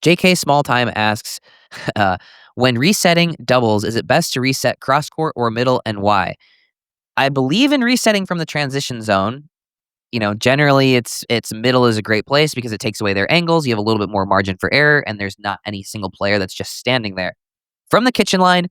JK Smalltime asks, uh, when resetting doubles, is it best to reset cross court or middle, and why? I believe in resetting from the transition zone. Generally it's middle is a great place because it takes away their angles. You have a little bit more margin for error, and there's not any single player that's just standing there. From the kitchen line,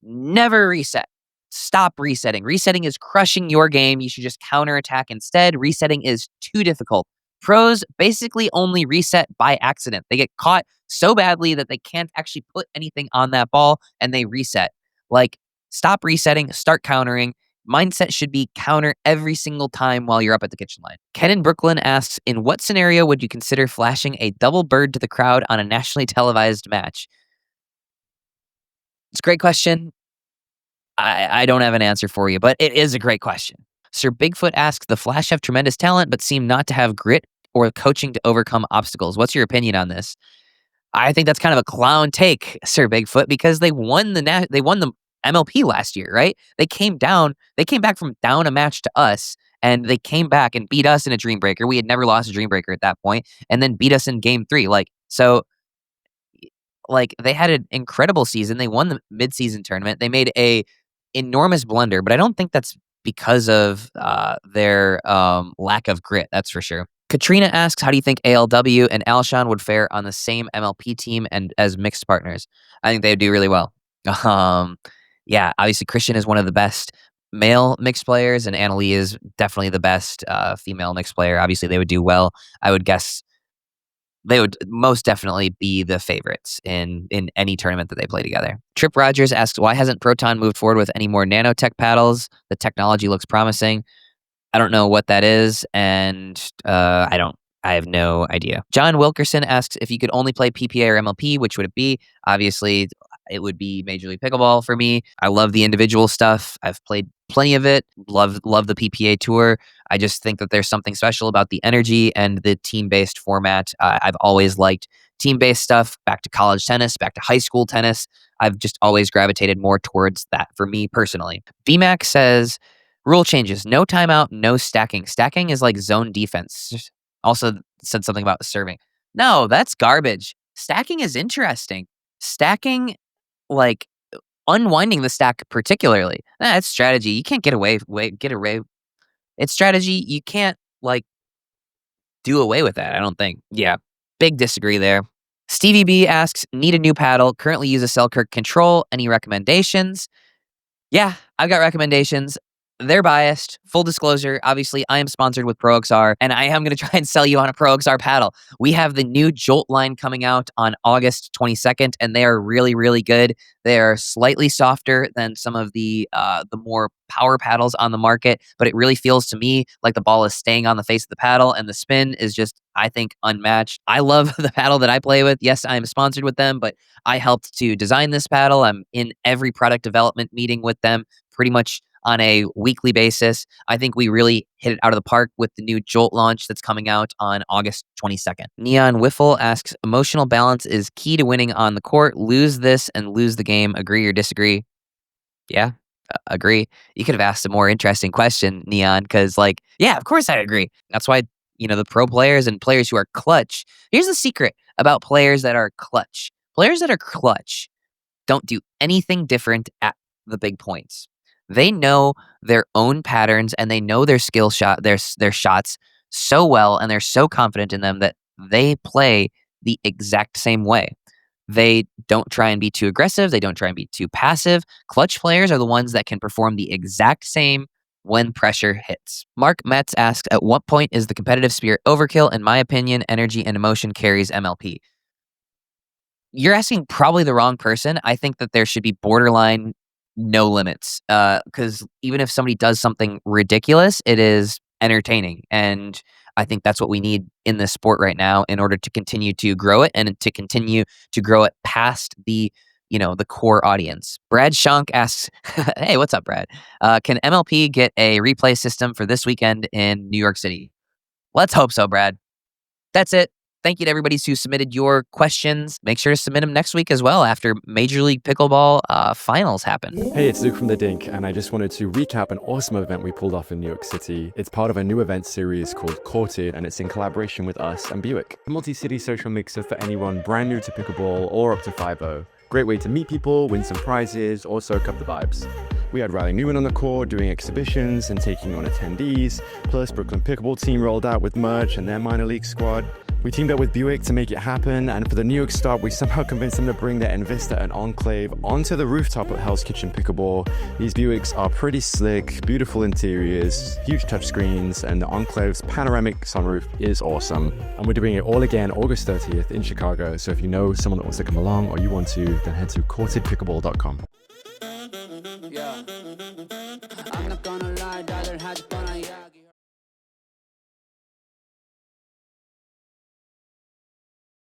never reset. Stop resetting. Resetting is crushing your game. You should just counterattack instead. Resetting is too difficult. Pros basically only reset by accident. They get caught so badly that they can't actually put anything on that ball, and they reset. Like, stop resetting, start countering. Mindset should be counter every single time while you're up at the kitchen line. Ken in Brooklyn asks, in what scenario would you consider flashing a double bird to the crowd on a nationally televised match? It's a great question. I don't have an answer for you, but it is a great question. Sir Bigfoot asks, the Flash have tremendous talent, but seem not to have grit or coaching to overcome obstacles. What's your opinion on this? I think that's kind of a clown take, Sir Bigfoot, because they won the MLP last year, right? They came back from down a match to us, and they came back and beat us in a Dream Breaker. We had never lost a Dream Breaker at that point, and then beat us in game 3. They had an incredible season. They won the midseason tournament. They made a enormous blunder, but I don't think that's because of their lack of grit. That's for sure. Katrina asks, how do you think ALW and Alshon would fare on the same MLP team and as mixed partners? I think they would do really well. Obviously Christian is one of the best male mixed players, and Annalie is definitely the best female mixed player. Obviously they would do well. I would guess they would most definitely be the favorites in any tournament that they play together. Trip Rogers asks, why hasn't Proton moved forward with any more nanotech paddles? The technology looks promising. I don't know what that is, and I have no idea. John Wilkerson asks, if you could only play PPA or MLP, which would it be? Obviously, it would be Major League Pickleball for me. I love the individual stuff. I've played plenty of it. Love the PPA tour. I just think that there's something special about the energy and the team-based format. I've always liked team-based stuff, back to college tennis, back to high school tennis. I've just always gravitated more towards that for me personally. BMAC says, rule changes. No timeout, no stacking. Stacking is like zone defense. Also said something about serving. No, that's garbage. Stacking is interesting. Stacking, like unwinding the stack particularly. That's strategy. You can't get away. It's strategy. You can't do away with that, I don't think. Yeah, big disagree there. Stevie B asks, need a new paddle. Currently use a Selkirk Control. Any recommendations? Yeah, I've got recommendations. They're biased. Full disclosure, obviously, I am sponsored with ProXR, and I am going to try and sell you on a ProXR paddle. We have the new Jolt line coming out on August 22nd, and they are really, really good. They are slightly softer than some of the more power paddles on the market, but it really feels to me like the ball is staying on the face of the paddle, and the spin is just, I think, unmatched. I love the paddle that I play with. Yes, I am sponsored with them, but I helped to design this paddle. I'm in every product development meeting with them pretty much on a weekly basis. I think we really hit it out of the park with the new Jolt launch that's coming out on August 22nd. Neon Wiffle asks, emotional balance is key to winning on the court. Lose this and lose the game. Agree or disagree? Yeah, agree. You could have asked a more interesting question, Neon, because yeah, of course I agree. That's why, the pro players and players who are clutch. Here's the secret about players that are clutch. Players that are clutch don't do anything different at the big points. They know their own patterns and they know their their shots so well, and they're so confident in them that they play the exact same way. They don't try and be too aggressive. They don't try and be too passive. Clutch players are the ones that can perform the exact same when pressure hits. Mark Metz asks, at what point is the competitive spirit overkill? In my opinion, energy and emotion carries MLP. You're asking probably the wrong person. I think that there should be borderline no limits, because even if somebody does something ridiculous, it is entertaining, and I think that's what we need in this sport right now in order to continue to grow it and to continue to grow it past the core audience. Brad Shonk asks, hey, what's up, Brad? Can MLP get a replay system for this weekend in New York City? Let's hope so, Brad. That's it. Thank you to everybody who submitted your questions. Make sure to submit them next week as well after Major League Pickleball finals happen. Hey, it's Luke from The Dink, and I just wanted to recap an awesome event we pulled off in New York City. It's part of a new event series called Courted, and it's in collaboration with us and Buick. A multi-city social mixer for anyone brand new to pickleball or up to 5-0. Great way to meet people, win some prizes, or soak up the vibes. We had Riley Newman on the court doing exhibitions and taking on attendees, plus Brooklyn Pickleball team rolled out with merch and their minor league squad. We teamed up with Buick to make it happen, and for the New York start, we somehow convinced them to bring their Envista and Enclave onto the rooftop at Hell's Kitchen Pickleball. These Buicks are pretty slick, beautiful interiors, huge touchscreens, and the Enclave's panoramic sunroof is awesome. And we're doing it all again August 30th in Chicago, so if you know someone that wants to come along or you want to, then head to courtedpickleball.com. Yeah. I'm not gonna lie, rather had